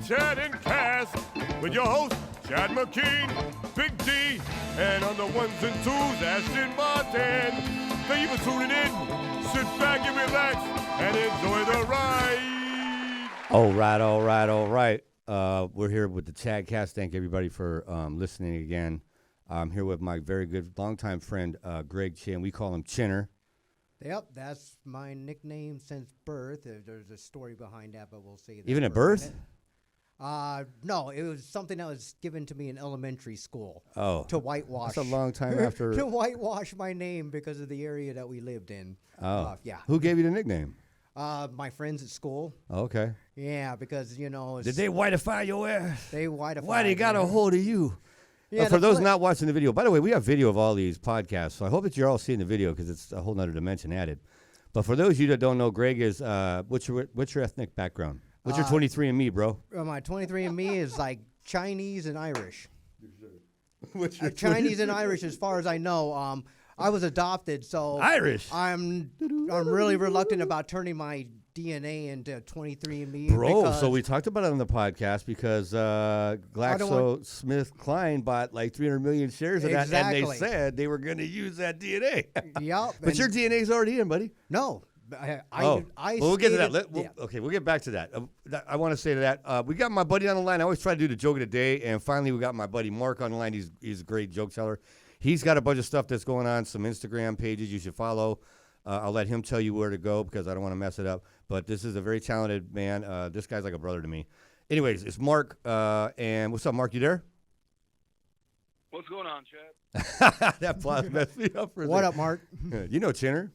Chad and Cass with your host, Chad McKean, Big D, and on the ones and twos, Ashton Martin. Thank you for tuning in. Sit back and relax and enjoy the ride. All right. We're here with the Chad Cast. Thank everybody for listening again. I'm here with my very good longtime friend, Gregg Chinner. We call him Chinner. Yep, that's my nickname since birth. There's a story behind that, but we'll see that. Even at birth? No, it was something that was given to me in elementary school. Oh. To whitewash. That's a long time after. To whitewash my name because of the area that we lived in. Oh. Yeah. Who gave you the nickname? My friends at school. Okay. Yeah, because, you know. Did they whiteify your ass? They whiteified. Why they got a hold of you? Yeah, for those not watching the video, by the way, we have video of all these podcasts, so I hope that you're all seeing the video because it's a whole nother dimension added. But for those of you that don't know, Gregg is, what's your ethnic background? What's your 23andMe, bro? My 23andMe is like Chinese and Irish. What's your Chinese and Irish, as far as I know. I was adopted, so Irish. I'm really reluctant about turning my DNA into 23andMe. Bro, so we talked about it on the podcast because GlaxoSmithKline bought like 300 million shares of that, and they said they were going to use that DNA. Yep. But your DNA's already in, buddy. No. Well, we'll get to that. Okay, we'll get back to that. I want to say to that. We got my buddy on the line. I always try to do the joke of the day, and finally we got my buddy Mark on the line. He's a great joke teller. He's got a bunch of stuff that's going on, some Instagram pages you should follow. I'll let him tell you where to go because I don't want to mess it up. But this is a very talented man. This guy's like a brother to me. Anyways, it's Mark. And what's up, Mark? You there? What's going on, Chad? That pause messed me up for a What second. up, Mark? You know Chinner.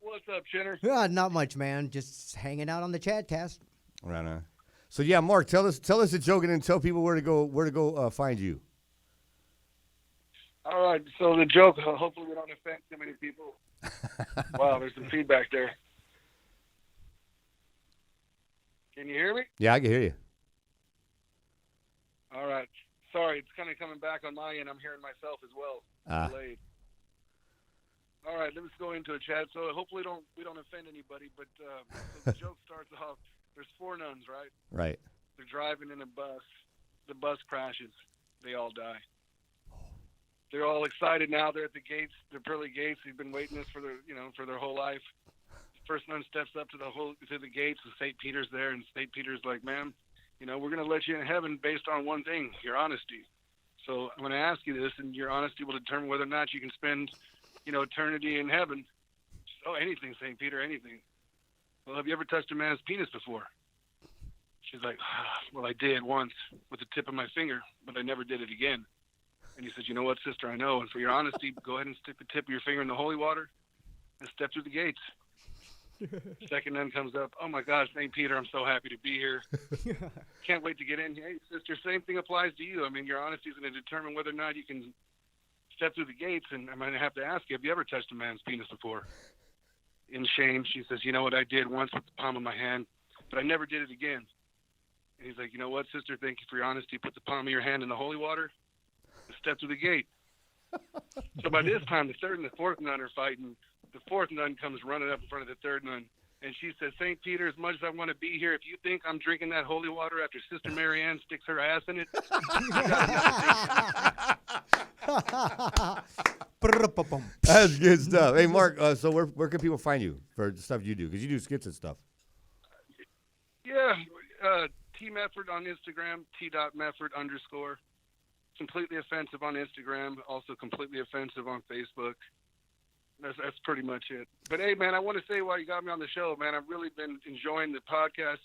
What's up, Chinner? Not much, man. Just hanging out on the Chadcast. Right on. So yeah, Mark, tell us the joke and then tell people where to go find you. All right, so the joke, hopefully we don't offend too many people. Wow, there's some feedback there. Can you hear me? Yeah, I can hear you. All right. Sorry, it's kind of coming back on my end. I'm hearing myself as well. Delayed. All right, let's go into it, Chad. So hopefully we don't offend anybody, but so the joke starts off, there's 4 nuns, right? Right. They're driving in a bus. The bus crashes. They all die. They're all excited now. They're at the gates, the pearly gates. They've been waiting this for their whole life. First nun steps up to the gates, and St. Peter's there, and St. Peter's like, "Ma'am, we're going to let you in heaven based on one thing, your honesty. So I'm going to ask you this, and your honesty will determine whether or not you can spend, eternity in heaven." "Oh, anything, St. Peter, anything." "Well, have you ever touched a man's penis before?" She's like, "Well, I did once with the tip of my finger, but I never did it again." And he says, "You know what, sister, I know. And for your honesty, go ahead and stick the tip of your finger in the holy water and step through the gates." Second nun comes up. "Oh, my gosh, St. Peter, I'm so happy to be here. Can't wait to get in. Hey, sister, same thing applies to you. I mean, your honesty is going to determine whether or not you can step through the gates. And I'm going to have to ask you, have you ever touched a man's penis before?" In shame, she says, "You know what, I did once with the palm of my hand, but I never did it again." And he's like, "You know what, sister, thank you for your honesty. Put the palm of your hand in the holy water. Step through the gate." So by this time, the third and the fourth nun are fighting. The fourth nun comes running up in front of the third nun, and she says, "St. Peter, as much as I want to be here, if you think I'm drinking that holy water after Sister Mary Ann sticks her ass in it, That's good stuff. Hey, Mark, so where can people find you for the stuff you do? Because you do skits and stuff. Yeah, T Mefford on Instagram, T.Mefford _ Completely offensive on Instagram, also completely offensive on Facebook. That's pretty much it. But hey, man, I want to say while you got me on the show, man, I've really been enjoying the podcast.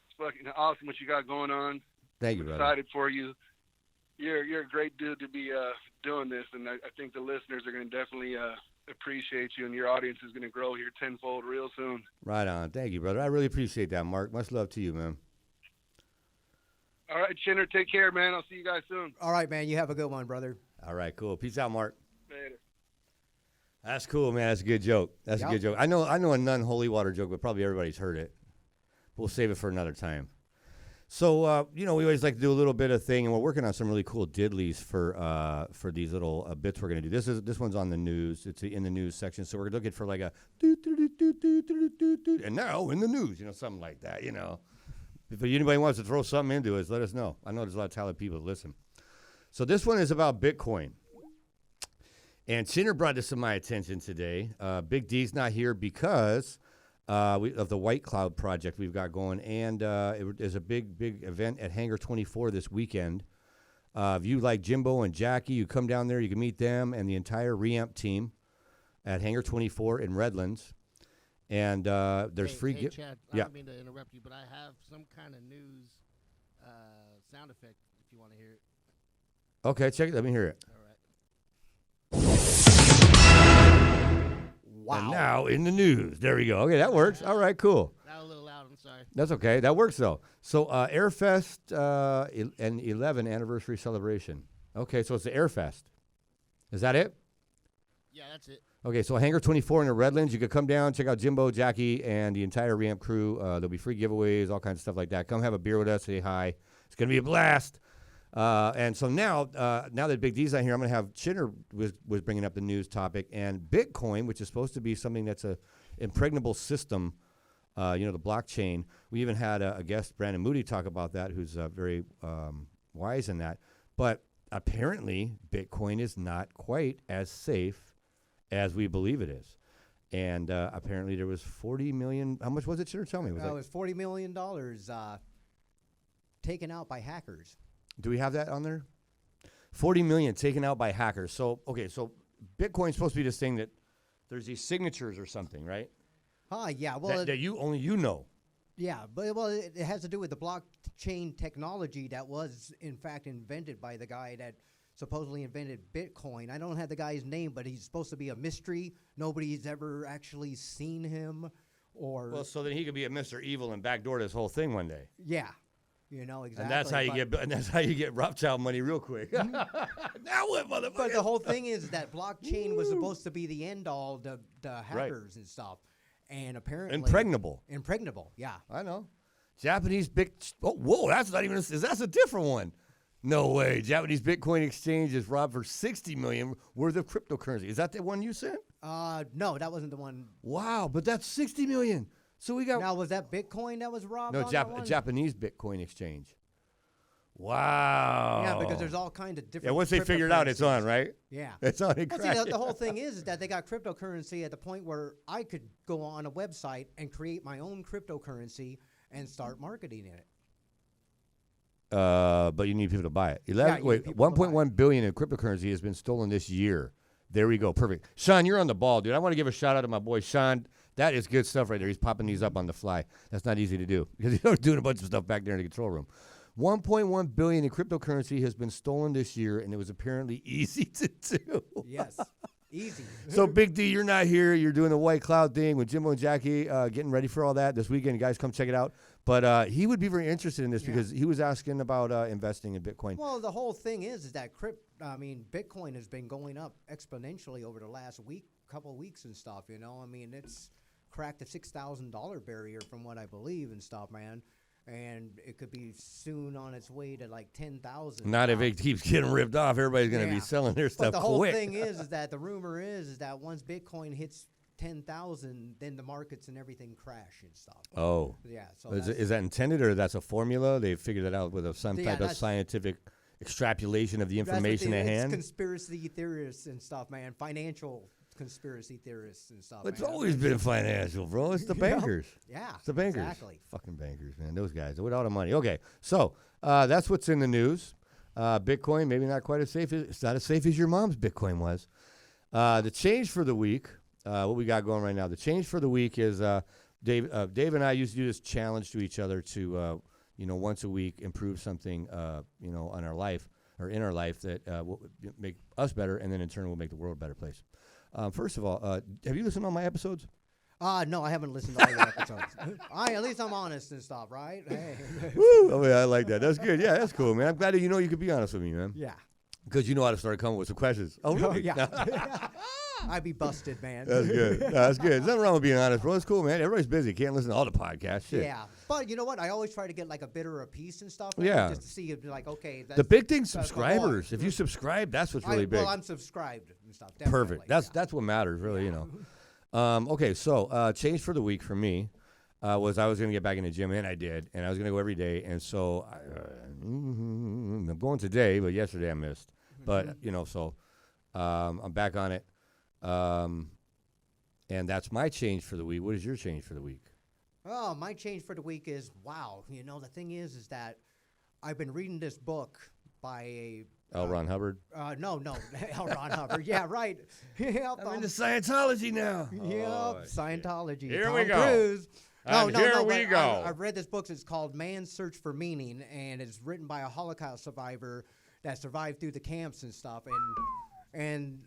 It's fucking awesome what you got going on. Thank you, I'm brother. excited for you. You're a great dude to be doing this, and I think the listeners are going to definitely appreciate you, and your audience is going to grow here tenfold real soon. Right on. Thank you, brother. I really appreciate that, Mark. Much love to you, man. All right, Chinner, take care, man. I'll see you guys soon. All right, man. You have a good one, brother. All right, cool. Peace out, Mark. Later. That's cool, man. That's a good joke. That's a good joke. I know a nun holy water joke, but probably everybody's heard it. We'll save it for another time. So, we always like to do a little bit of thing, and we're working on some really cool diddlies for these little bits we're going to do. This one's on the news. It's in the news section, so we're looking for like a and now in the news, something like that, If anybody wants to throw something into us, let us know. I know there's a lot of talented people that listen. So this one is about Bitcoin. And Chinner brought this to my attention today. Big D's not here because of the White Cloud project we've got going. And there's a big event at Hangar 24 this weekend. If you like Jimbo and Jackie, you come down there, you can meet them and the entire Reamp team at Hangar 24 in Redlands. And there's free gifts. Chad, I yeah. don't mean to interrupt you, but I have some kind of news sound effect if you want to hear it. Okay, check it. Let me hear it. All right. Wow. And now in the news. There we go. Okay, that works. All right, cool. That was a little loud. I'm sorry. That's okay. That works, though. So Airfest and 11 anniversary celebration. Okay, so it's the Airfest. Is that it? Yeah, that's it. Okay, so Hangar 24 in the Redlands. You could come down, check out Jimbo, Jackie, and the entire Reamp crew. There'll be free giveaways, all kinds of stuff like that. Come have a beer with us, say hi. It's going to be a blast. And so now that Big D's not here, I'm going to have Chinner was bringing up the news topic. And Bitcoin, which is supposed to be something that's a impregnable system, the blockchain. We even had a guest, Brandon Moody, talk about that, who's very wise in that. But apparently, Bitcoin is not quite as safe as we believe it is. And apparently there was 40 million. How much was it, Chinner? Tell me. It was $40 million taken out by hackers. Do we have that on there? 40 million taken out by hackers. So, okay, so Bitcoin's supposed to be this thing that there's these signatures or something, right? Yeah. Well, that only you know. Yeah, but it has to do with the blockchain technology that was, in fact, invented by the guy that supposedly invented Bitcoin. I don't have the guy's name, but he's supposed to be a mystery. Nobody's ever actually seen him. Well, so then he could be a Mr. Evil and backdoor this whole thing one day. Yeah. Exactly. And that's how you get Rothschild money real quick. Now what, motherfucker? But the whole thing is that blockchain was supposed to be the end all to hackers and stuff. And apparently impregnable, yeah. I know. Japanese that's not even that's a different one. No way. Japanese Bitcoin exchange is robbed for $60 million worth of cryptocurrency. Is that the one you sent? No, that wasn't the one. Wow, but that's $60 million. So we got. Now, was that Bitcoin that was robbed? No, Japanese Bitcoin exchange. Wow. Yeah, because there's all kinds of different. Yeah, once they figure it out, it's on, right? Yeah, it's on. The whole thing is that they got cryptocurrency at the point where I could go on a website and create my own cryptocurrency and start marketing it. But you need people to buy it. 1.1 billion in cryptocurrency has been stolen this year. There we go. Perfect. Sean, you're on the ball, dude. I want to give a shout out to my boy Sean. That is good stuff right there. He's popping these up on the fly. That's not easy to do because he's doing a bunch of stuff back there in the control room. 1.1 billion in cryptocurrency has been stolen this year, and it was apparently easy to do. Yes, easy. So, Big D, you're not here. You're doing the White Cloud thing with Jimbo and Jackie, getting ready for all that this weekend. You guys come check it out. But he would be very interested in this because he was asking about investing in Bitcoin. Well, the whole thing is that Bitcoin has been going up exponentially over the last couple of weeks and stuff. It's cracked the $6,000 barrier from what I believe and stuff, man. And it could be soon on its way to like 10,000. Not if it keeps getting ripped off. Everybody's going to be selling their stuff quick. But the whole thing is that the rumor is that once Bitcoin hits 10,000, then the markets and everything crash and stuff. Oh. Yeah. So is that intended or that's a formula? They figured it out with some type of scientific extrapolation of the information at hand? It's conspiracy theorists and stuff, man. Financial conspiracy theorists and stuff. It's always been financial, bro. It's the bankers. Yeah. It's the bankers. Exactly. Fucking bankers, man. Those guys with all the money. Okay. So that's what's in the news. Bitcoin, maybe not quite as safe. It's not as safe as your mom's Bitcoin was. The change for the week, what we got going right now, the change for the week is Dave and I used to do this challenge to each other to, once a week improve something, on our life or in our life that will make us better and then in turn will make the world a better place. First of all, have you listened to all my episodes? No, I haven't listened to all your episodes. At least I'm honest and stuff, right? Hey. Woo! I like that. That's good. Yeah, that's cool, man. I'm glad that you could be honest with me, man. Yeah. Because you know how to start coming with some questions. Oh, really? Yeah. I'd be busted, man. That's good. That's good. There's nothing wrong with being honest, bro. It's cool, man. Everybody's busy. Can't listen to all the podcasts. Shit. Yeah. But you know what? I always try to get like a bit or a piece and stuff. Yeah. Just to see if okay. The big thing, subscribers. If you subscribe, that's what's really big. Well, I'm subscribed and stuff. Definitely. Perfect. That's what matters, really, Okay, so change for the week for me. was I was going to get back in the gym, and I did, and I was going to go every day. And so I'm going today, but yesterday I missed. But, so I'm back on it. And that's my change for the week. What is your change for the week? Oh, my change for the week is, wow. The thing is that I've been reading this book by a... L. Ron Hubbard? No, L. Ron Hubbard. Yeah, right. Yep, I'm into Scientology now. Yep, Scientology. Here Tom we go. Cruise. Here we go. I've read this book. It's called Man's Search for Meaning, and it's written by a Holocaust survivor that survived through the camps and stuff. And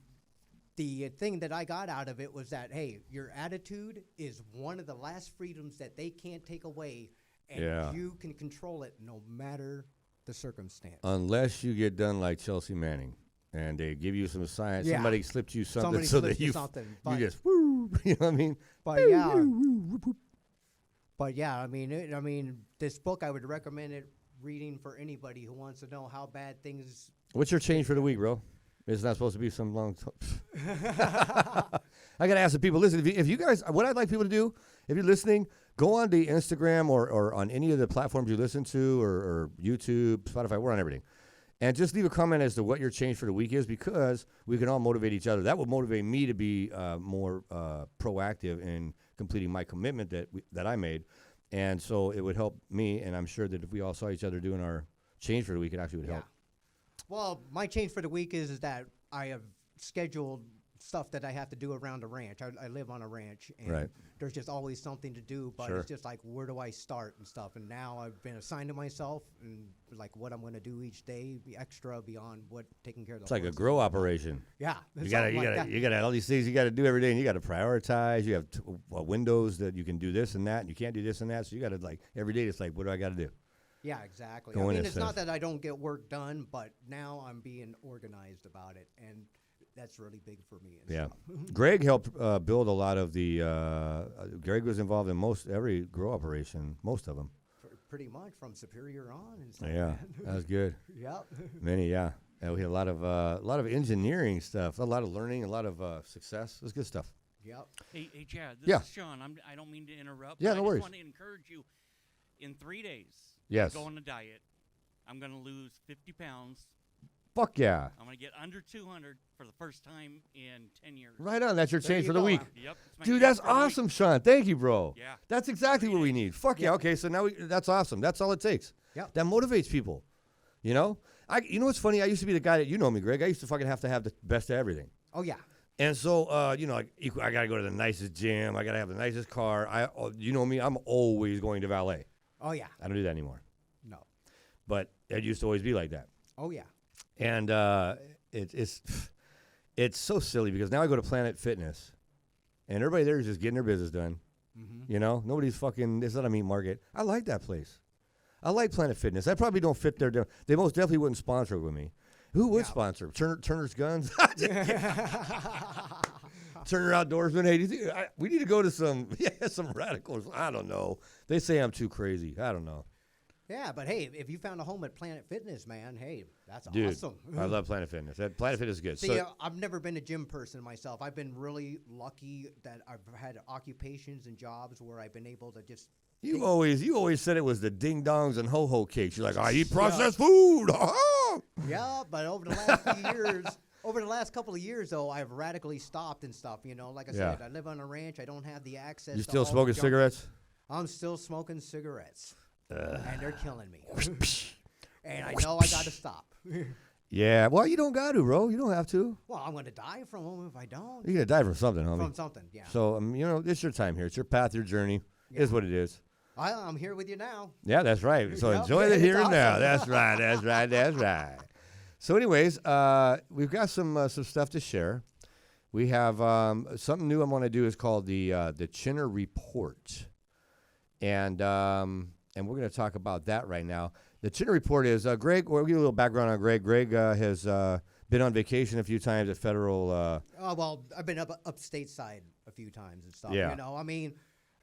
the thing that I got out of it was that, hey, your attitude is one of the last freedoms that they can't take away, and you can control it no matter the circumstance. Unless you get done like Chelsea Manning, and they give you some science. Yeah. Somebody slipped you something Somebody so slipped that you you something, you but- just woo. You know what I mean? But yeah, I mean, this book I would recommend it reading for anybody who wants to know how bad things. What's your change for the week, bro? It's not supposed to be some long. I gotta ask the people. Listen, if you guys, what I'd like people to do, if you're listening, go on the Instagram or on any of the platforms you listen to, or YouTube, Spotify. We're on everything, and just leave a comment as to what your change for the week is, because we can all motivate each other. That will motivate me to be more proactive in completing my commitment that I made, and so it would help me. And I'm sure that if we all saw each other doing our change for the week, it actually would help. Well, my change for the week is that I have scheduled stuff that I have to do around the ranch. I live on a ranch, and there's just always something to do, but it's just like, where do I start and stuff? And now I've been assigned to myself, and like what I'm going to do each day, be extra beyond what taking care of the It's like a horses. grow operation. Yeah. You got all these things you got to do every day, and you got to prioritize. You have windows that you can do this and that, and you can't do this and that. So you got to, like, every day it's like, what do I got to do? Yeah, exactly. Go I in mean, and it's stuff. not that I don't get work done, but now I'm being organized about it, and that's really big for me. And Yeah. stuff. Greg helped build a lot of the. Greg was involved in every grow operation, most of them. Pretty much from Superior on and stuff. Yeah, that was good. Yep. Many, yeah. We had a lot of engineering stuff, a lot of learning, a lot of success. It was good stuff. Yep. Hey, Chad, this is Sean. I don't mean to interrupt. Yeah, but no I worries. just want to encourage you. In 3 days, Yes. go on a diet. I'm going to lose 50 pounds. Fuck yeah. I'm going to get under 200 for the first time in 10 years. Right on. That's your There change you for the go. week. Yep. it's my Dude, change that's for the week. awesome, Sean. Thank you, bro. Yeah. That's exactly what we need. Fuck yeah. Okay, so now that's awesome. That's all it takes. Yep. That motivates people. You know? You know what's funny? I used to be the guy that, you know me, Greg. I used to fucking have to have the best of everything. Oh, yeah. And so, like, I got to go to the nicest gym. I got to have the nicest car. You know me, I'm always going to valet. Oh, yeah. I don't do that anymore. No. But it used to always be like that. Oh, yeah. And it's so silly because now I go to Planet Fitness, and everybody there is just getting their business done. Mm-hmm. You know, nobody's fucking. It's not a meat market. I like that place. I like Planet Fitness. I probably don't fit their. They most definitely wouldn't sponsor with me. Who would sponsor? Turner's Guns. Turner Outdoorsman. Hey, we need to go to some radicals. I don't know. They say I'm too crazy. I don't know. Yeah, but hey, if you found a home at Planet Fitness, man, hey, that's Dude, awesome. I love Planet Fitness. Planet Fitness is good. See, So, I've never been a gym person myself. I've been really lucky that I've had occupations and jobs where I've been able to just. you always said it was the ding dongs and ho ho cakes. You're like, I eat processed food. Yeah, but over the last few years, over the last couple of years, though, I've radically stopped and stuff. You know, like I said, I live on a ranch. I don't have the access. You to still all the smoking junk. cigarettes? I'm still smoking cigarettes, and they're killing me. And I know I got to stop. Yeah. Well, you don't got to, bro. You don't have to. Well, I'm going to die from them if I don't. You're gonna die from something, homie. From something, yeah. So, it's your time here. It's your path, your journey. Is what it is. I'm here with you now. Yeah, that's right. So Yep, enjoy the it's here and now. awesome. That's right. That's right. That's right. So, anyways, we've got some stuff to share. We have something new I want to do is called the Chinner Report, and we're going to talk about that right now. The Chinner Report is Greg. We'll give you a little background on Greg. Greg has been on vacation a few times at federal. Oh, well, I've been upstate side a few times and stuff. Yeah. You know, I mean,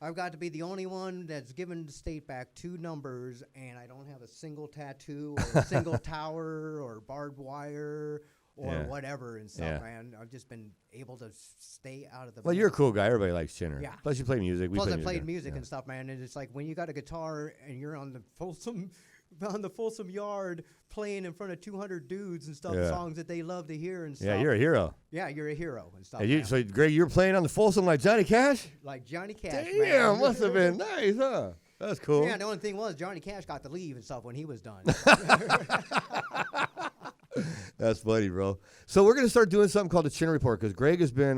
I've got to be the only one that's given the state back 2 numbers, and I don't have a single tattoo or a single tower or barbed wire or whatever and stuff, Yeah. man. I've just been able to stay out of the. Well, you're a cool guy. Everybody likes Chinner. Yeah. Plus, you play music. Plus, I music played here. music Yeah. and stuff, man. And it's like when you got a guitar and you're on the Folsom yard playing in front of 200 dudes and stuff, Yeah. songs that they love to hear and stuff. Yeah, you're a hero. Yeah, you're a hero and stuff. And you, man. so, Greg, you're playing on the Folsom like Johnny Cash? Like Johnny Cash, Damn, man. must have been nice, huh? That's cool. Yeah, the only thing was Johnny Cash got to leave and stuff when he was done. That's funny, bro. So we're going to start doing something called the Chinner Report because Greg has been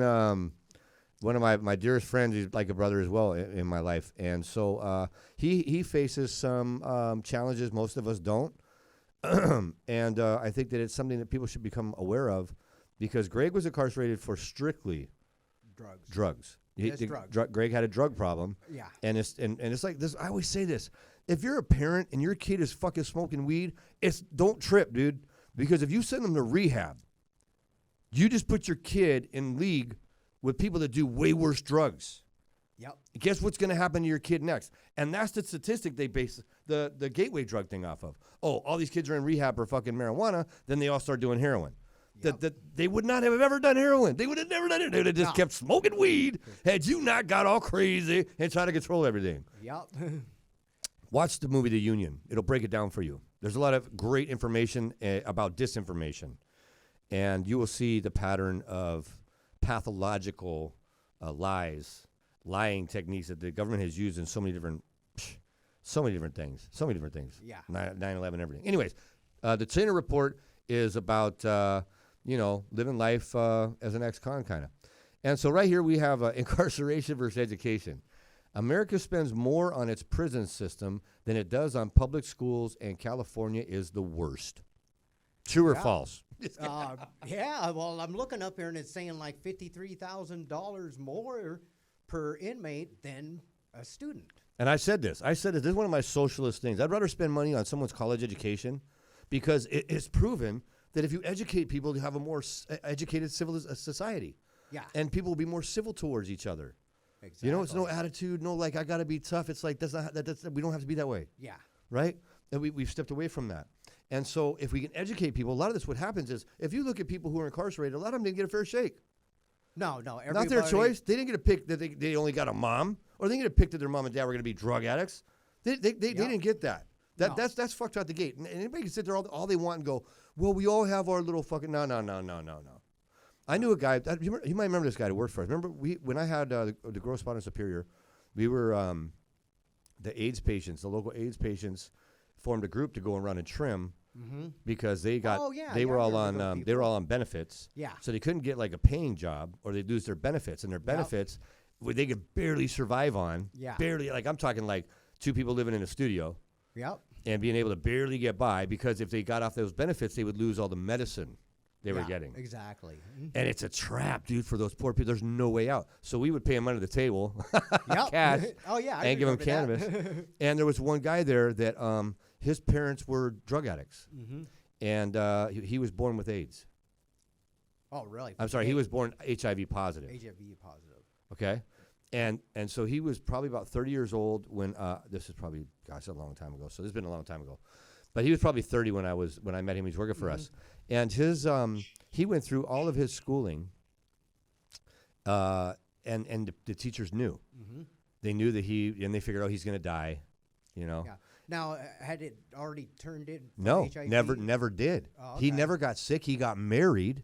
one of my dearest friends. He's like a brother as well in my life. And so he faces some challenges most of us don't. And I think that it's something that people should become aware of because Greg was incarcerated for strictly drugs. Drugs. Greg had a drug problem. Yeah. And it's like this. I always say this. If you're a parent and your kid is fucking smoking weed, don't trip, dude. Because if you send them to rehab, you just put your kid in league with people that do way worse drugs. Yep. Guess what's going to happen to your kid next? And that's the statistic they base the gateway drug thing off of. Oh, all these kids are in rehab for fucking marijuana, then they all start doing heroin. Yep. They would not have ever done heroin. They would have never done it. They would have just kept smoking weed had you not got all crazy and tried to control everything. Yep. Watch the movie The Union. It'll break it down for you. There's a lot of great information about disinformation. And you will see the pattern of pathological lying techniques that the government has used in so many different things. Yeah. 9/11, everything. Anyways, the Chinner Report is about, living life as an ex-con kind of. And so right here we have incarceration versus education. America spends more on its prison system than it does on public schools, and California is the worst. True or false? Yeah, well, I'm looking up here and it's saying like $53,000 more per inmate than a student. And I said this. This is one of my socialist things. I'd rather spend money on someone's college education because it's proven that if you educate people, you have a more educated civil society. Yeah. And people will be more civil towards each other. Exactly. You know, it's no attitude, no like I gotta be tough. It's like we don't have to be that way. Yeah. Right? And we've stepped away from that. And so if we can educate people, a lot of this what happens is if you look at people who are incarcerated, a lot of them didn't get a fair shake. No. Not their choice. They didn't get a pick that they only got a mom, or they didn't get a pick that their mom and dad were gonna be drug addicts. They didn't get that. That's fucked out the gate. And anybody can sit there all they want and go, well, we all have our little fucking no. I knew a guy. You might remember this guy who worked for us. Remember when I had the correspondent Superior, we were the AIDS patients, the local AIDS patients, formed a group to go around and trim because they were all on benefits. Yeah. So they couldn't get like a paying job or they'd lose their benefits, and their benefits they could barely survive on. Yeah. Barely, like I'm talking like two people living in a studio. Yep. And being able to barely get by because if they got off those benefits, they would lose all the medicine they were getting. Exactly. And it's a trap, dude, for those poor people. There's no way out. So we would pay them under the table, Yep. cash, Oh yeah. I and give them remember cannabis. that. And there was one guy there that his parents were drug addicts. And he was born with AIDS. Oh really? I'm sorry, he was born HIV positive. HIV positive. Okay? And so he was probably about 30 years old when this is probably a long time ago. So this has been a long time ago. But he was probably 30 when I met him. He was working for us. And his he went through all of his schooling and the teachers knew. They knew that they figured out he's going to die, you know. Yeah. Now, had it already turned in? No, HIV? never did. Oh, He okay. never got sick. He got married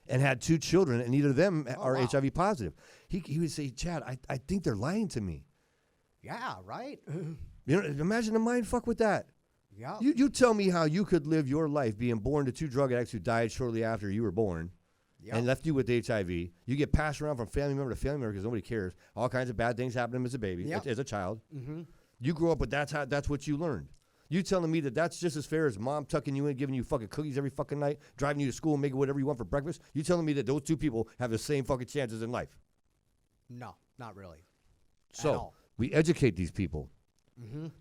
and had 2 children, and neither of them are wow. HIV positive. He would say, Chad, I think they're lying to me. Yeah. Right. You know, imagine the mind fuck with that. Yeah. You tell me how you could live your life being born to 2 drug addicts who died shortly after you were born and left you with HIV. You get passed around from family member to family member because nobody cares. All kinds of bad things happen to him as a baby, as a child. You grew up with that's what you learned. You telling me that's just as fair as mom tucking you in, giving you fucking cookies every fucking night, driving you to school, making whatever you want for breakfast? You telling me that those 2 people have the same fucking chances in life? No, not really. So At all. we educate these people.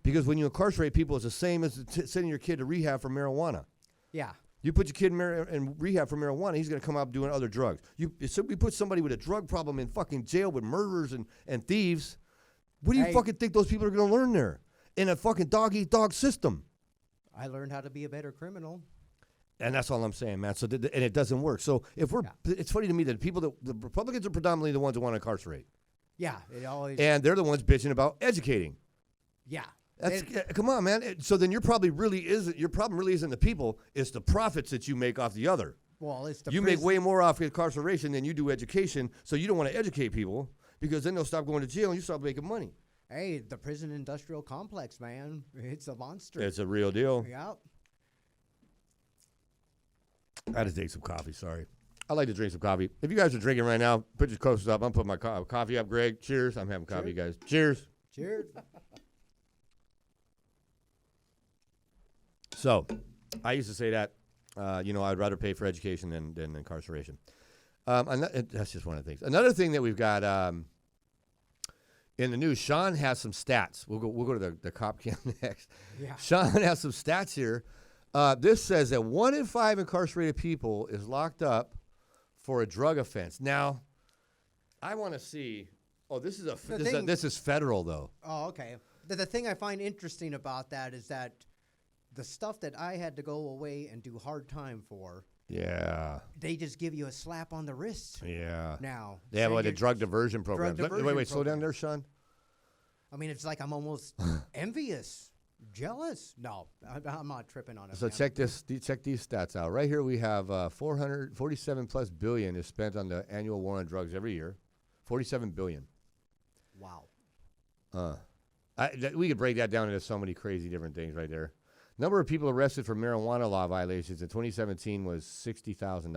Because when you incarcerate people, it's the same as sending your kid to rehab for marijuana. Yeah. You put your kid in rehab for marijuana, he's going to come out doing other drugs. We put somebody with a drug problem in fucking jail with murderers and thieves. What do you fucking think those people are going to learn there? In a fucking dog-eat-dog system. I learned how to be a better criminal. And that's all I'm saying, man. So and it doesn't work. So if it's funny to me that the Republicans are predominantly the ones that want to incarcerate. Yeah, it always. And they're the ones bitching about educating. Yeah. Come on, man. So then your problem really isn't the people. It's the profits that you make off the other. Well, it's you make way more off incarceration than you do education. So you don't want to educate people because then they'll stop going to jail and you stop making money. Hey, the prison industrial complex, man. It's a monster. It's a real deal. Yep. I had to take some coffee. Sorry. I like to drink some coffee. If you guys are drinking right now, put your coasters up. I'm putting my coffee up, Greg. Cheers. I'm having coffee, guys. Cheers. Cheers. So, I used to say that, I'd rather pay for education than incarceration. That's just one of the things. Another thing that we've got in the news, Sean has some stats. We'll go to the cop cam next. Yeah. Sean has some stats here. This says that 1 in 5 incarcerated people is locked up for a drug offense. Now, I want to see. Oh, this is federal though. Oh, okay. The thing I find interesting about that is that the stuff that I had to go away and do hard time for. Yeah. They just give you a slap on the wrist. Yeah. Now. They have a drug diversion program. Wait, slow down there, Sean. I mean, it's like I'm almost envious. Jealous? No, I'm not tripping on it. So check these stats out. Right here we have 447 plus billion is spent on the annual war on drugs every year. 47 billion. Wow. We could break that down into so many crazy different things right there. Number of people arrested for marijuana law violations in 2017 was 60,000.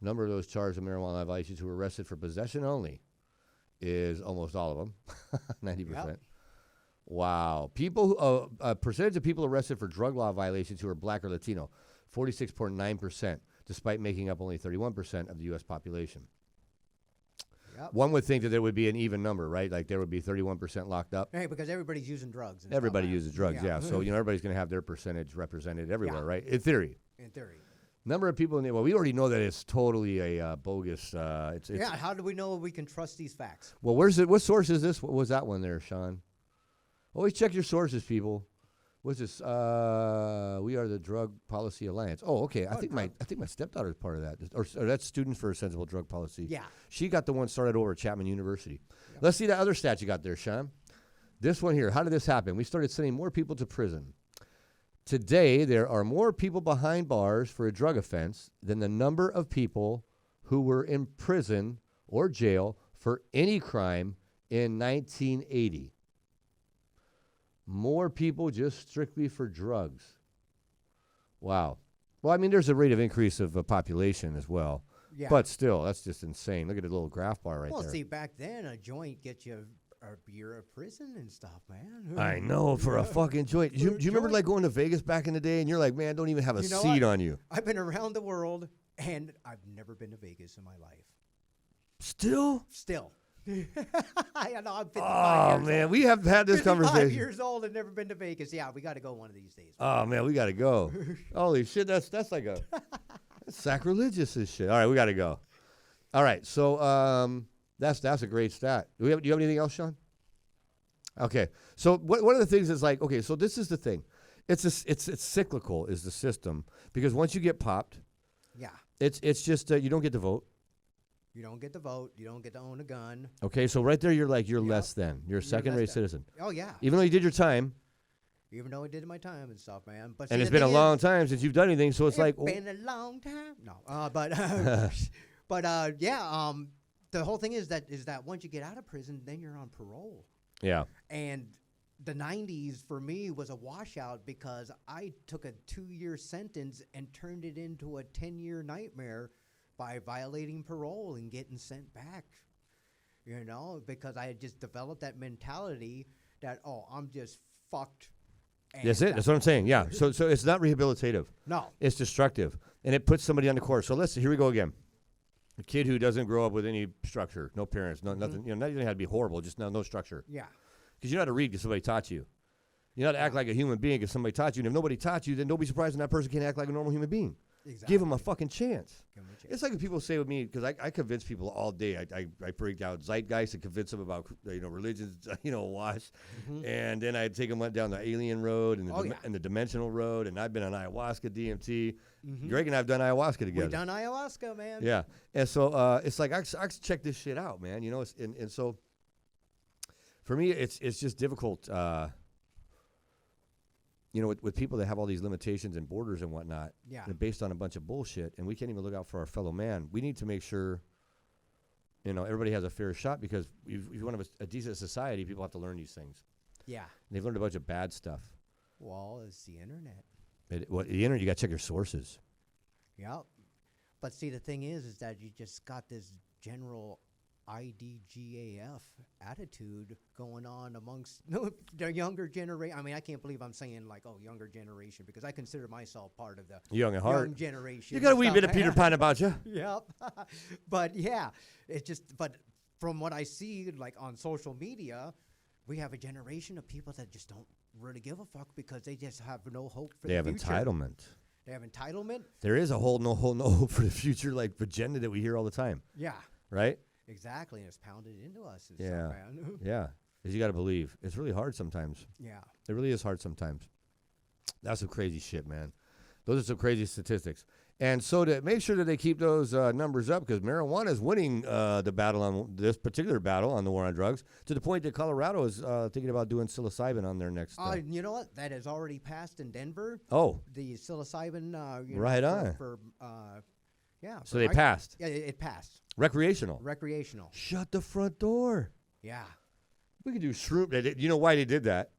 Number of those charged with marijuana law violations who were arrested for possession only is almost all of them, 90%. Yep. Wow. A percentage of people arrested for drug law violations who are black or Latino, 46.9%, despite making up only 31% of the U.S. population. Yep. One would think that there would be an even number, right? Like there would be 31% locked up. Hey, because everybody's using drugs. Everybody uses drugs, yeah. So, everybody's going to have their percentage represented everywhere, right? In theory. In theory. Number of people we already know that it's totally a bogus. How do we know we can trust these facts? Well, what source is this? What was that one there, Sean? Always check your sources, people. What's this? We are the Drug Policy Alliance. Oh, okay. I think my stepdaughter is part of that, or that's Students for a Sensible Drug Policy. Yeah. She got the one started over at Chapman University. Yep. Let's see that other stat you got there, Sean. This one here. How did this happen? We started sending more people to prison. Today, there are more people behind bars for a drug offense than the number of people who were in prison or jail for any crime in 1980. More people just strictly for drugs. Wow. Well, I mean, there's a rate of increase of population as well. Yeah. But still, that's just insane. Look at the little graph bar right there. Well, see, back then, a joint gets you a year of prison and stuff, man. I know, for a fucking joint. Do you remember, like, going to Vegas back in the day, and you're like, man, don't even have a seat on you. I've been around the world, and I've never been to Vegas in my life. Still? Still. I know, I'm 55 years man, old. We have had this conversation. 55 years old and never been to Vegas. Yeah, we got to go one of these days. Oh, man, we got to go. Holy shit, that's like that's sacrilegious as shit. All right, we got to go. All right, so that's a great stat. Do you have anything else, Sean? Okay, so one of the things is like, okay, so this is the thing. It's cyclical is the system, because once you get popped, yeah, it's just you don't get to vote. You don't get to vote. You don't get to own a gun. Okay, so right there, you're less than. You're a second-rate citizen. Oh, yeah. Even though you did your time. Even though I did my time and stuff, man. But and it's been a long time since you've done anything, so it's like. It's been a long time. No, but the whole thing is that once you get out of prison, then you're on parole. Yeah. And the 90s for me was a washout because I took a 2-year sentence and turned it into a 10-year nightmare by violating parole and getting sent back, because I had just developed that mentality that, I'm just fucked. That's it. That's what I'm saying. Yeah. So it's not rehabilitative. No. It's destructive. And it puts somebody on the course. So here we go again. A kid who doesn't grow up with any structure, no parents, nothing, not even had to be horrible, just no structure. Yeah. Because you know how to read because somebody taught you. You know how to act like a human being because somebody taught you. And if nobody taught you, then don't be surprised when that person can't act like a normal human being. Give them a fucking chance. Give 'em a chance. It's like when people say with me, because I convince people all day. I break down zeitgeist and convince them about religions, wash, and then I take them down the alien road and and the dimensional road, and I've been on ayahuasca, DMT. Greg and I have done ayahuasca together. We've done ayahuasca, man. Yeah, and so it's like I check this shit out, man. And so for me, it's just difficult. With people that have all these limitations and borders and whatnot, and based on a bunch of bullshit, and we can't even look out for our fellow man. We need to make sure, everybody has a fair shot, because if you want to have a decent society, people have to learn these things. Yeah. And they've learned a bunch of bad stuff. Well, it's the internet. The internet, you got to check your sources. Yep. But see, the thing is that you just got this general IDGAF attitude going on amongst the younger generation. I mean, I can't believe I'm saying younger generation, because I consider myself part of the young at heart. Young generation. You got a wee bit of Peter Pan about you. Yep. But yeah, but from what I see, on social media, we have a generation of people that just don't really give a fuck, because they just have no hope for the future. They have entitlement. They have entitlement. There is a whole no hope for the future, agenda that we hear all the time. Yeah. Right? Exactly, and it's pounded into us. Yeah, yeah. Because you got to believe. It's really hard sometimes. Yeah. It really is hard sometimes. That's some crazy shit, man. Those are some crazy statistics. And so to make sure that they keep those numbers up, because marijuana is winning the battle on this particular battle on the war on drugs, to the point that Colorado is thinking about doing psilocybin on their next. You know what? That has already passed in Denver. Oh. The psilocybin. Right on. Yeah. So they passed. Yeah, it passed. Recreational. Shut the front door. Yeah. We could do shroom. You know why they did that?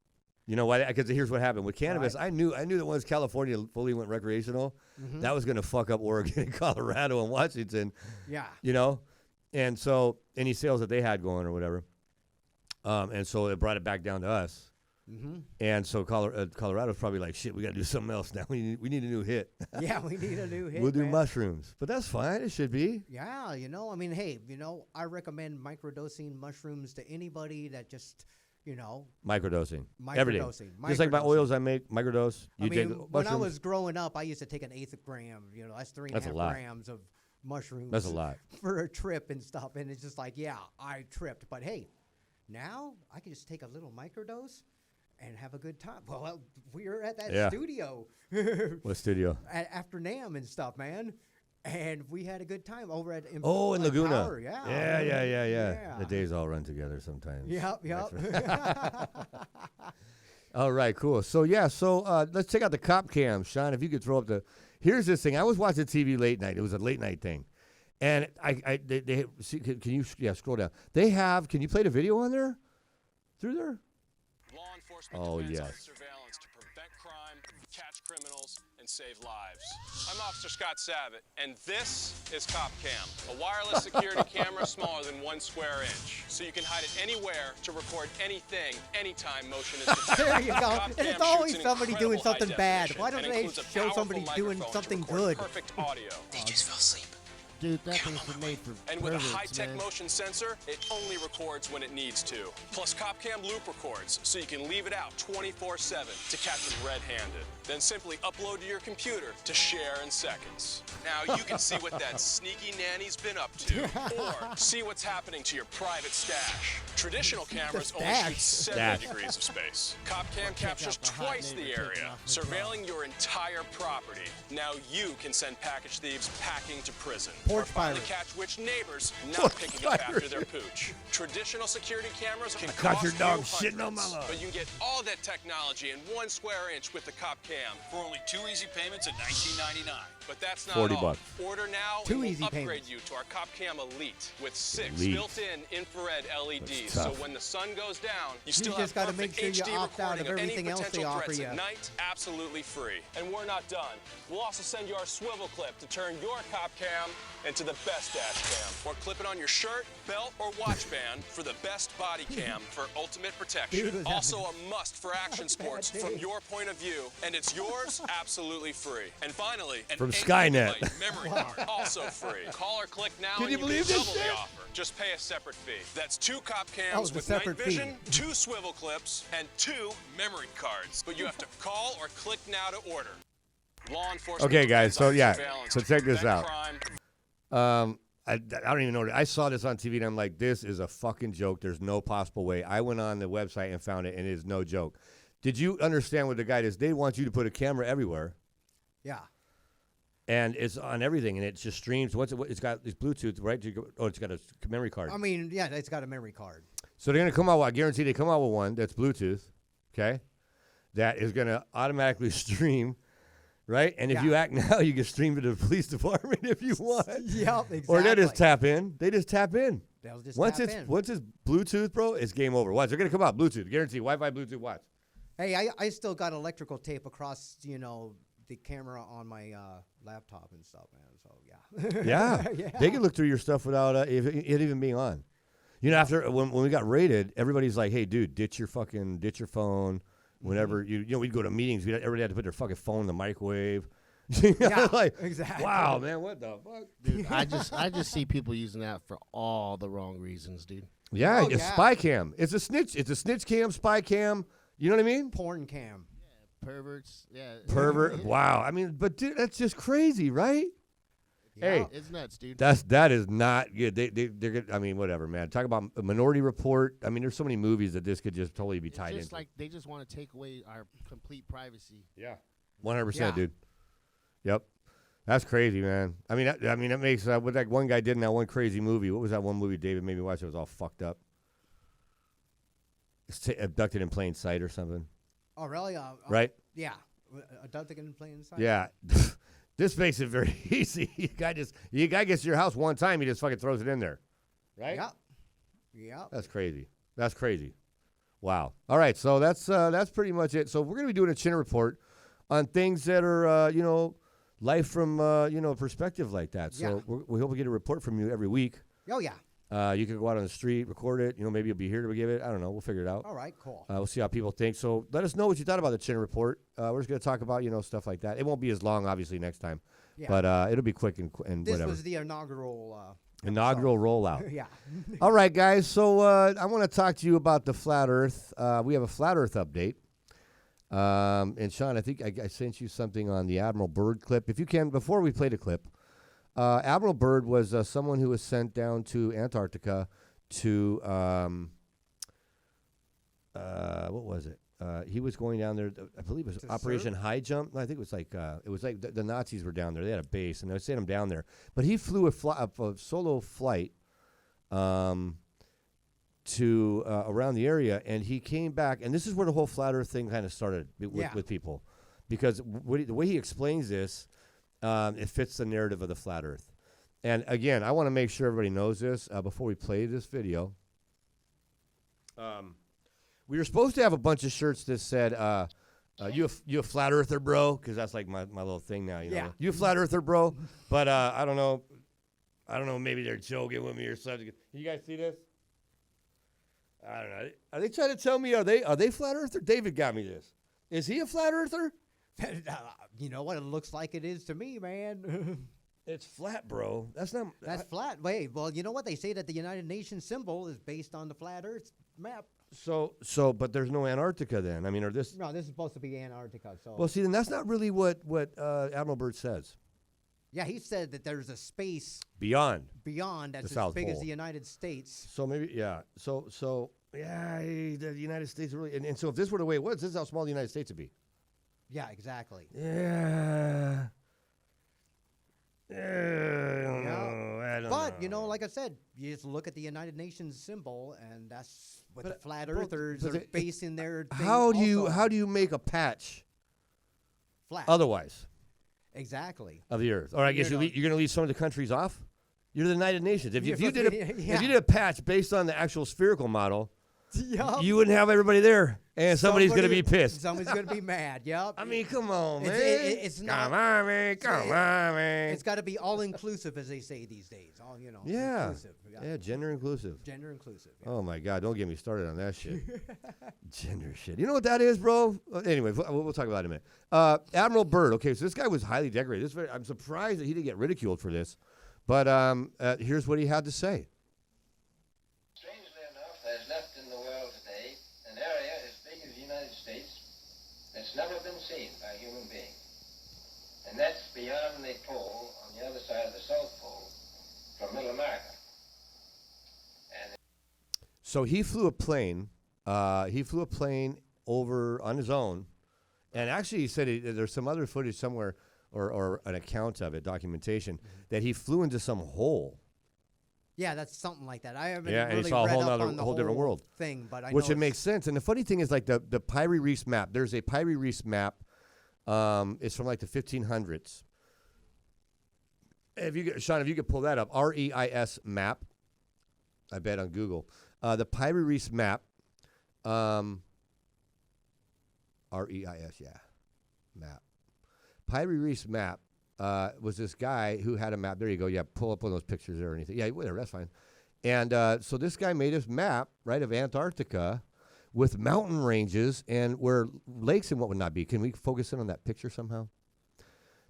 You know why? Because here's what happened with cannabis. Right. I knew that once California fully went recreational, that was going to fuck up Oregon and Colorado and Washington. Yeah. And so any sales that they had going or whatever, and so it brought it back down to us. And so Colorado's probably like, shit, we got to do something else now. We need a new hit. Yeah, we need a new hit. We'll do mushrooms. But that's fine. It should be. Yeah, I mean, hey, I recommend microdosing mushrooms to anybody that just, Microdosing. Every day. Just like my oils I make, microdose. When I was growing up, I used to take an eighth of gram. That's 3.5 grams of mushrooms. That's a lot. For a trip and stuff. And it's just like, yeah, I tripped. But hey, now I can just take a little microdose and have a good time. Well, we were at that studio. What studio? After NAMM and stuff, man. And we had a good time over at in Laguna. Power, Yeah. The days all run together sometimes. Yep. All right, cool. So let's check out the cop cam, Sean. If you could throw up here's this thing. I was watching TV late night. It was a late night thing, and they can you scroll down? Can you play the video on there? Through there? Law enforcement depends on surveillance to prevent crime, catch criminals, and save lives. I'm Officer Scott Savitt, and this is Cop Cam, a wireless security camera smaller than 1 square inch, so you can hide it anywhere to record anything, anytime motion is detected. There you go. And it's always somebody doing something bad. Why don't they show somebody doing something good? Perfect audio. They just fell asleep. Dude, that thing's been made for And with a high-tech motion sensor, it only records when it needs to. Plus, CopCam loop records, so you can leave it out 24/7 to catch them red-handed. Then simply upload to your computer to share in seconds. Now you can see what that sneaky nanny's been up to, or see what's happening to your private stash. Traditional cameras only shoot 70 degrees of space. CopCam captures twice the area, surveilling your entire property. Now you can send package thieves packing to prison. Or finally catch which neighbors not picking up after their pooch. Traditional security cameras can cost your you dog hundreds, shitting on my lawn. but you can get all that technology in 1 square inch with the CopCam for only 2 easy payments at $19.99. But that's not $40. all. Order now Two and we'll easy upgrade payments. you to our CopCam Elite with 6 Elite. built-in infrared LEDs. So when the sun goes down, you still just have gotta make perfect sure you HD opt out of recording everything any else they potential offer threats you. at night, absolutely free. And we're not done. We'll also send you our swivel clip to turn your CopCam into the best dash cam. Or clip it on your shirt, belt, or watch band for the best body cam for ultimate protection. Dude, Also a must for action sports from your point of view, and it's yours absolutely free. And finally, an From 8 Skynet. gigabyte memory card, also free. Call or click now Can and you you believe can this double shit? the offer. Just pay a separate fee. That's 2 cop That cams was a with night separate vision, fee. 2 swivel clips, and 2 memory cards. But you have to call or click now to order. Law enforcement. Okay, guys. So yeah. surveillance So to check this prevent out. crime. I don't even know. I saw this on TV and I'm like, this is a fucking joke. There's no possible way. I went on the website and found it, and it is no joke. Did you understand what the guy is? They want you to put a camera everywhere. Yeah. And it's on everything, and it just streams. It's got this Bluetooth, right? It's got a memory card. I mean, yeah, it's got a memory card. So they're going to come out, I guarantee they come out with one that's Bluetooth, okay, that is going to automatically stream, right? And if you act now, you can stream to the police department if you want. Yep, exactly. Or they just tap in. They just tap in. They'll just once tap it's in. Once it's Bluetooth, bro, it's game over. Watch, they're going to come out Bluetooth, guarantee, Wi-Fi, Bluetooth, watch. Hey, I still got electrical tape across, the camera on my laptop and stuff, man. So, yeah. Yeah. They can look through your stuff without it even being on. After when we got raided, everybody's like, "Hey, dude, ditch your phone." Whenever we'd go to meetings, everybody had to put their fucking phone in the microwave. Like, exactly. Wow, man, what the fuck, Dude, I just see people using that for all the wrong reasons, dude. Yeah, it's spy cam. It's a snitch. It's a snitch cam, spy cam. You know what I mean? Porn cam. Perverts, yeah. Pervert. Wow. I mean, but dude, that's just crazy, right? Hey, it's nuts, dude. that is not good. They're good. I mean, whatever, man. Talk about a Minority Report. I mean, there's so many movies that this could just totally be tied into. Like they just want to take away our complete privacy. Yeah, 100%, dude. Yep, that's crazy, man. I mean, that makes what that one guy did in that one crazy movie. What was that one movie David made me watch? It was all fucked up. It's Abducted in Plain Sight or something. Oh, really? Right? Yeah. Abducted in Plain Sight? Yeah. This makes it very easy. You guy gets to your house one time, he just fucking throws it in there. Right? Yeah. Yeah. That's crazy. Wow. All right, so that's pretty much it. So we're going to be doing a Chinner report on things that are, life from, perspective like that. So we hope we get a report from you every week. Oh, yeah. You can go out on the street, record it. Maybe you'll be here to give it. I don't know. We'll figure it out. All right, cool. We'll see how people think. So let us know what you thought about the Chinner report. We're just going to talk about, stuff like that. It won't be as long, obviously, next time. Yeah. But it'll be quick and this whatever. This was the inaugural rollout. Yeah. All right, guys. So I want to talk to you about the Flat Earth. We have a Flat Earth update. And, Sean, I think I sent you something on the Admiral Byrd clip. If you can, before we play the clip, Admiral Byrd was someone who was sent down to Antarctica to, what was it? He was going down there. I believe it was Operation High Jump. I think it was like the Nazis were down there. They had a base, and they sent him down there. But he flew a solo flight to around the area, and he came back. And this is where the whole Flat Earth thing kind of started with people, because the way he explains this. It fits the narrative of the Flat Earth. And again, I want to make sure everybody knows this before we play this video. We were supposed to have a bunch of shirts that said, you a Flat Earther, bro? Because that's like my little thing now. You a Flat Earther, bro? But I don't know. Maybe they're joking with me or something. You guys see this? I don't know. Are they trying to tell me, are they Flat Earther? David got me this. Is he a Flat Earther? You know what it looks like it is to me, man. It's flat, bro. That's flat. Wait, well, you know what? They say that the United Nations symbol is based on the flat Earth map. So, but there's no Antarctica then. I mean, No, this is supposed to be Antarctica. So. Well, see, then that's not really what Admiral Byrd says. Yeah, he said that there's a space beyond that's the as big South as the United States. So maybe, yeah. So yeah, the United States really, and so if this were the way it was, this is how small the United States would be. Yeah, exactly. Yeah. I don't know. But, like I said, you just look at the United Nations symbol, and that's what the flat earthers are basing their thing how do you make a patch flat otherwise? Exactly. Of the Earth. Or I guess you're going to leave some of the countries off? You're the United Nations. If you did a patch based on the actual spherical model, you wouldn't have everybody there, and somebody's going to be pissed. Somebody's going to be mad. Yep. I mean, come on, man. It's not. Come on, man. It's got to be all inclusive, as they say these days. All Yeah. Inclusive. Yeah, gender inclusive. Gender inclusive. Yeah. Oh my God! Don't get me started on that shit. Gender shit. You know what that is, bro? Anyway, we'll talk about it in a minute. Admiral Byrd. Okay, so this guy was highly decorated. I'm surprised that he didn't get ridiculed for this, but here's what he had to say. Strangely enough, there's left in the world today an area as big as the United States that's never been seen by a human being. And that's beyond the pole, on the other side of the South Pole, from Middle America. And So he flew a plane. He flew a plane over on his own, and actually he said there's some other footage somewhere or an account of it, documentation, that he flew into some hole. Yeah, that's something like that. I haven't Yeah, really and he saw a read whole up nother, on the whole different whole world. thing, but I Which know it makes sense. And the funny thing is, like the Pyrie Reefs map. There's a Pyrie Reefs map. It's from like the 1500s. Sean, if you could pull that up, REIS map. I bet on Google. The Pyrie Reefs map. REIS, yeah, map. Pyrie Reefs map was this guy who had a map. There you go. Yeah, pull up one of those pictures or anything. Yeah, whatever. That's fine. And so this guy made his map, right, of Antarctica with mountain ranges and where lakes and what would not be. Can we focus in on that picture somehow?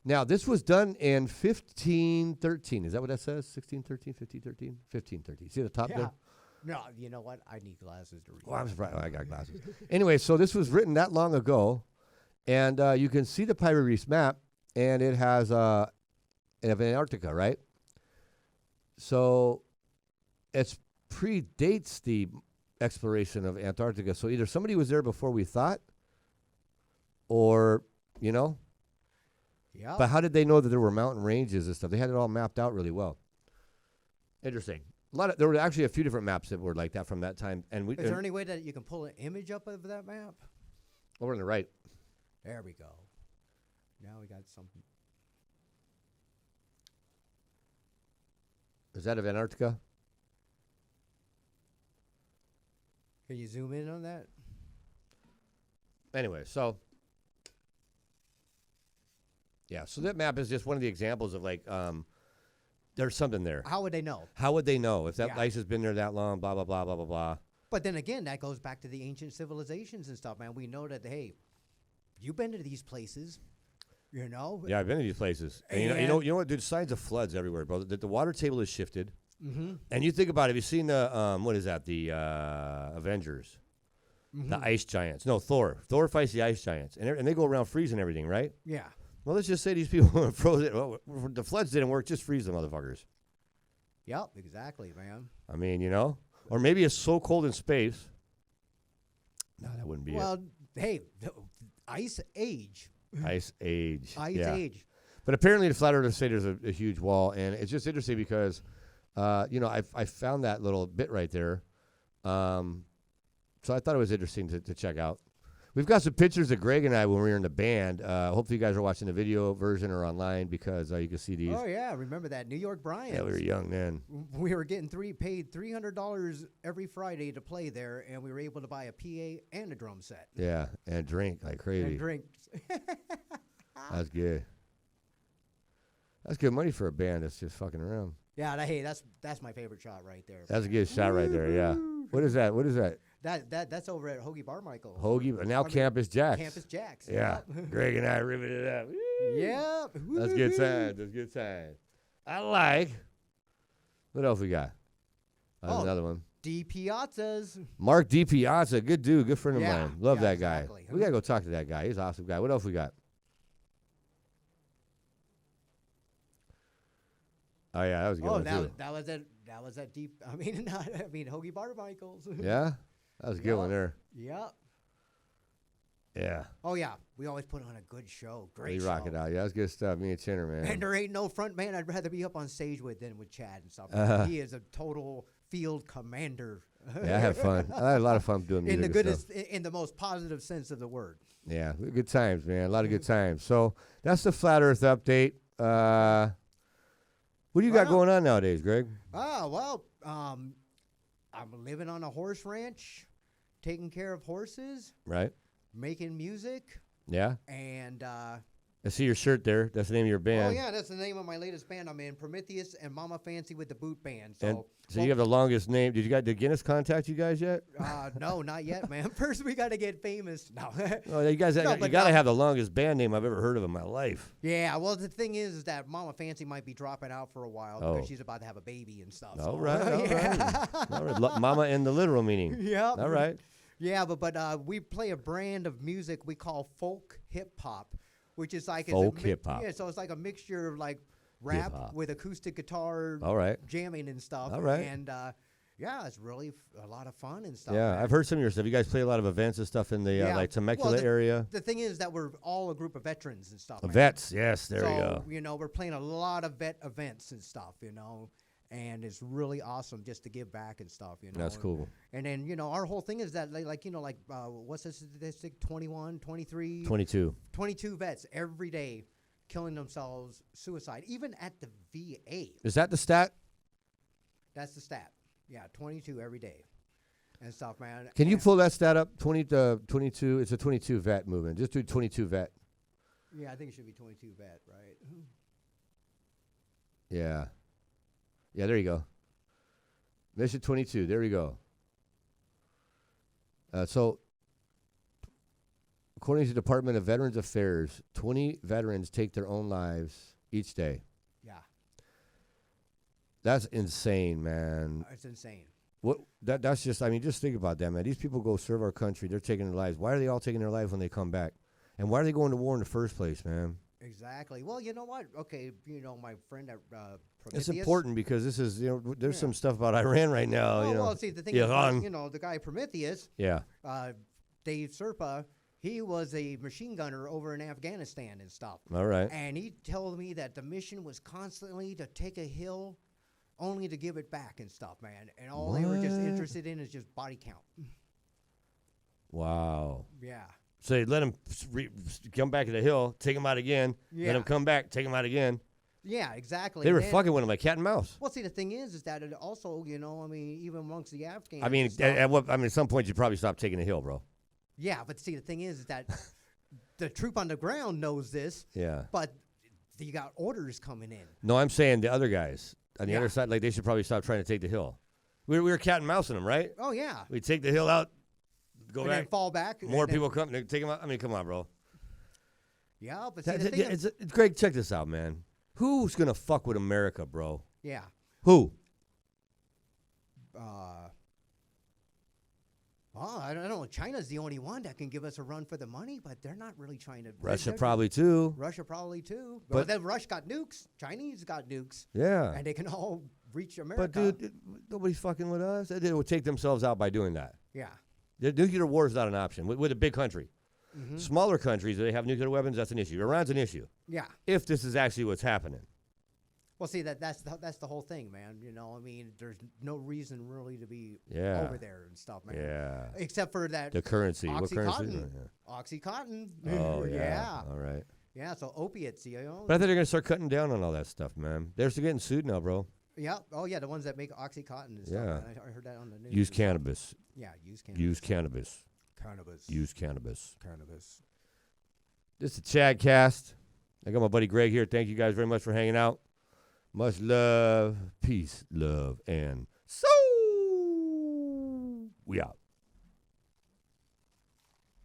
Now, this was done in 1513. Is that what that says? 1613, 1513? 1513. See the top there? No, you know what? I need glasses to read. Well, I'm surprised. I got glasses. Anyway, so this was written that long ago, and you can see the Pyrie Reefs map, and it has of Antarctica, right? So it predates the exploration of Antarctica. So either somebody was there before we thought, or, you know. Yeah. But how did they know that there were mountain ranges and stuff? They had it all mapped out really well. Interesting. There were actually a few different maps that were like that from that time. And Is there any way that you can pull an image up of that map? Over on the right. There we go. Now we got something. Is that of Antarctica? Can you zoom in on that? Anyway, so yeah, so that map is just one of the examples of like there's something there. How would they know? How would they know if that ice has been there that long? Blah blah blah blah blah blah. But then again, that goes back to the ancient civilizations and stuff, man. We know that hey, you've been to these places, you know. Yeah, I've been to these places, and you know what? There's signs of floods everywhere, bro. That the water table has shifted. Mm-hmm. And you think about it. Have you seen the what is that? The Avengers, the ice giants. No, Thor. Thor fights the ice giants, and they go around freezing everything, right? Yeah. Well, let's just say these people froze it. Well, the floods didn't work. Just freeze the motherfuckers. Yep, exactly, man. I mean, you know, or maybe it's so cold in space. No, that wouldn't be it. Well, hey, ice age. Ice age. Ice age. But apparently, the flat earthers say there's a huge wall, and it's just interesting because, you know, I found that little bit right there, so I thought it was interesting to check out. We've got some pictures of Greg and I when we were in the band. Hopefully, you guys are watching the video version or online because you can see these. Oh yeah, remember that New York Bryant? Yeah, we were young then. We were getting paid $300 every Friday to play there, and we were able to buy a PA and a drum set. Yeah, and drink like crazy. And drinks. That's good. That's good money for a band that's just fucking around. Yeah, hey, that's my favorite shot right there. That's a good shot right there. Yeah. What is that? What is that? That's over at Hoagie Barmichael. Hoagie, now Campus Jacks. Campus Jacks. Yeah. Greg and I riveted it up. Yep. That's good times. That's good times. I like. What else we got? Another one. D. Piazzas. Mark D. Piazza. Good dude. Good friend of mine. Love that guy. Exactly. We got to go talk to that guy. He's an awesome guy. What else we got? Oh, yeah. That was a good one, too. That was that deep. I mean, Hoagie Barmichael's. Yeah? That was a good one there. Yep. Yeah. Oh, yeah. We always put on a good show. Great show. show. Rock it out. Yeah, that's good stuff. Me and Chinner, man. And there ain't no front man I'd rather be up on stage with than with Chad and stuff. He is a total field commander. Yeah, I had fun. I had a lot of fun doing music. In the most positive sense of the word. Yeah, good times, man. A lot of good times. So that's the Flat Earth update. What do you got going on nowadays, Greg? Well, I'm living on a horse ranch, taking care of horses. Right. Making music. Yeah. And I see your shirt there. That's the name of your band. Oh, yeah, that's the name of my latest band. I'm in, Prometheus and Mama Fancy with the Boot Band. So you have the longest name. Did Guinness contact you guys yet? No, not yet, man. First, we got to get famous. No. Oh, you guys, you got to have the longest band name I've ever heard of in my life. Yeah, well, the thing is that Mama Fancy might be dropping out for a while because she's about to have a baby and stuff. All right. All right. Mama in the literal meaning. Yeah. All right. Yeah, but we play a brand of music we call folk hip hop, which is like folk hip hop. Yeah, so it's like a mixture of like rap Hip-hop. with acoustic guitar, All right. jamming and stuff. All right. And yeah, it's really a lot of fun and stuff. Yeah, man. I've heard some of your stuff. You guys play a lot of events and stuff in the like Temecula area. The thing is that we're all a group of veterans and stuff. Man. Vets, yes, there so, you go. You know, we're playing a lot of vet events and stuff. You know. And it's really awesome just to give back and stuff, you know. That's cool. And then, you know, our whole thing is that, like you know, like, what's the statistic? 21, 23? 22. 22 vets every day killing themselves, suicide, even at the VA. Is that the stat? That's the stat. Yeah, 22 every day and stuff, man. Can you pull that stat up? 22, it's a 22 vet movement. Just do 22 vet. Yeah, I think it should be 22 vet, right? Yeah. Yeah, there you go. Mission 22, there you go. So, according to the Department of Veterans Affairs, 20 veterans take their own lives each day. Yeah. That's insane, man. It's insane. That's just, I mean, just think about that, man. These people go serve our country. They're taking their lives. Why are they all taking their lives when they come back? And why are they going to war in the first place, man? Exactly. Well, you know what? Okay, you know, my friend at It's Prometheus. important because this is, you know, there's some stuff about Iran right now, you know. Well, see, the thing is, you know, the guy Prometheus, yeah. Dave Serpa, he was a machine gunner over in Afghanistan and stuff. All right. And he told me that the mission was constantly to take a hill only to give it back and stuff, man. And all they were just interested in is just body count. Wow. Yeah. So they let him come back to the hill, take him out again, let him come back, take him out again. Yeah, exactly. They were fucking with him like cat and mouse. Well, see, the thing is that it also, you know, I mean, even amongst the Afghans. I mean, at some point you probably stop taking the hill, bro. Yeah, but see, the thing is that the troop on the ground knows this. Yeah. But you got orders coming in. No, I'm saying the other guys on the other side, like they should probably stop trying to take the hill. We were cat and mousing them, right? Oh yeah. We take the hill out, go and back, then fall back. More people come, they take them out. I mean, come on, bro. Yeah, but see, the thing is, Greg, check this out, man. Who's gonna fuck with America, bro? Yeah. Who? I don't know. China's the only one that can give us a run for the money, but they're not really trying to. Russia probably too. Russia probably too. But then Russia got nukes. Chinese got nukes. Yeah. And they can all reach America. But dude, nobody's fucking with us. They would take themselves out by doing that. Yeah. The nuclear war is not an option with a big country. Mm-hmm. Smaller countries, they have nuclear weapons. That's an issue. Iran's an issue. Yeah. If this is actually what's happening. Well, see, that's the whole thing, man. You know, I mean, there's no reason really to be over there and stuff, man. Yeah. Except for that. The currency. What currency? Oxycontin. Oh, yeah. Yeah. All right. Yeah, so opiates, you know. But I think they're going to start cutting down on all that stuff, man. They're still getting sued now, bro. Yeah. Oh, yeah, the ones that make Oxycontin and stuff. Yeah. I heard that on the news. Use cannabis. Yeah, use cannabis. Use cannabis. Cannabis. Use cannabis. Cannabis. This is Chad Cast. I got my buddy Greg here. Thank you guys very much for hanging out. Much love, peace, love, and so we out.